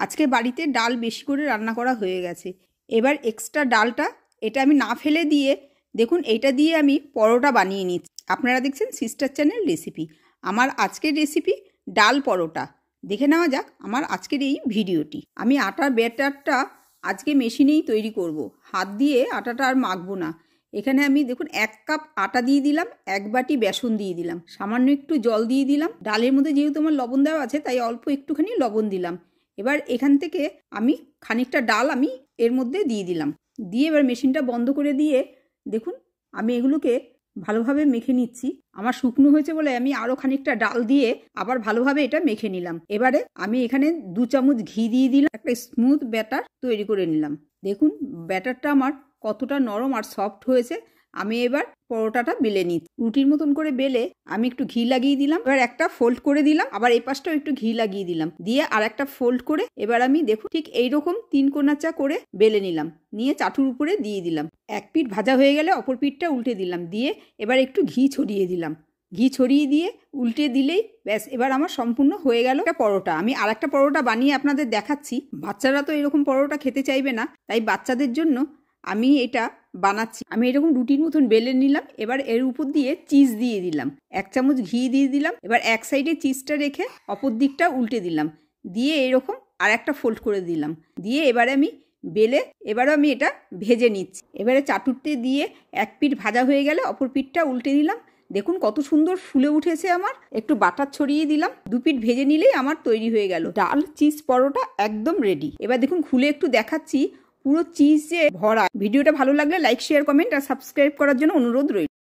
আজকে বাড়িতে ডাল বেশি করে রান্না করা হয়ে গেছে। এবার এক্সট্রা ডালটা এটা আমি না ফেলে দিয়ে দেখুন এইটা দিয়ে আমি পরোটা বানিয়ে নিচ্ছি। আপনারা দেখছেন সিস্টার চ্যানেল রেসিপি। আমার আজকের রেসিপি ডাল পরোটা। দেখে নেওয়া যাক আমার আজকের এই ভিডিওটি। আমি আটার ব্যাটারটা আজকে মেশিনেই তৈরি করব, হাত দিয়ে আটাটা আর মাখবো না। এখানে আমি দেখুন 1 কাপ আটা দিয়ে দিলাম, 1 বাটি বেসন দিয়ে দিলাম, সামান্য একটু জল দিয়ে দিলাম। ডালের মধ্যে যেহেতু আমার লবণ দেওয়া আছে তাই অল্প একটুখানি লবণ দিলাম। এবার এখান থেকে আমি খানিকটা ডাল আমি এর মধ্যে দিয়ে দিলাম, দিয়ে এবার মেশিনটা বন্ধ করে দিয়ে দেখুন আমি এগুলোকে ভালোভাবে মেখে নিচ্ছি। আমার শুকনো হয়েছে বলে আমি আরও খানিকটা ডাল দিয়ে আবার ভালোভাবে এটা মেখে নিলাম। এবারে আমি এখানে 2 চামচ ঘি দিয়ে দিলাম, একটা স্মুথ ব্যাটার তৈরি করে নিলাম। দেখুন ব্যাটারটা আমার কতটা নরম আর সফট হয়েছে। আমি এবার পরোটাটা বেলে নিচ্ছি। রুটির মতন করে বেলে আমি একটু ঘি লাগিয়ে দিলাম, এবার একটা ফোল্ড করে দিলাম, আবার এই পাশটাও একটু ঘি লাগিয়ে দিলাম, দিয়ে আর একটা ফোল্ড করে এবার আমি দেখুন ঠিক এইরকম 3 কোণাচা করে বেলে নিলাম, নিয়ে চাটুর উপরে দিয়ে দিলাম। এক পিঠ ভাজা হয়ে গেলে অপর পিঠটা উল্টে দিলাম, দিয়ে এবার একটু ঘি ছড়িয়ে দিলাম। ঘি ছড়িয়ে দিয়ে উল্টে দিলেই ব্যাস এবার আমার সম্পূর্ণ হয়ে গেল একটা পরোটা। আমি আর একটা পরোটা বানিয়ে আপনাদের দেখাচ্ছি। বাচ্চারা তো এরকম পরোটা খেতে চাইবে না, তাই বাচ্চাদের জন্য আমি এটা বানাচ্ছি। আমি এরকম রুটির মতন বেলে নিলাম, এবার এর উপর দিয়ে চিজ দিয়ে দিলাম, 1 চামচ ঘি দিয়ে দিলাম। এবার এক সাইডে চিজটা রেখে অপর দিকটা উল্টে দিলাম, দিয়ে এরকম আর একটা ফোল্ড করে দিলাম, দিয়ে এবারে আমি বেলে এবারও আমি এটা ভেজে নিচ্ছি। এবারে চাটুতে দিয়ে এক পিঠ ভাজা হয়ে গেলে অপর পিঠটা উল্টে দিলাম। দেখুন কত সুন্দর ফুলে উঠেছে আমার। একটু বাটার ছড়িয়ে দিলাম, 2 পিঠ ভেজে নিলেই আমার তৈরি হয়ে গেল ডাল চিজ পরোটা, একদম রেডি। এবার দেখুন খুলে একটু দেখাচ্ছি, পুরো চিজে ভরা। ভিডিওটা ভালো লাগলে লাইক, শেয়ার, কমেন্ট আর সাবস্ক্রাইব করার জন্য অনুরোধ রইল।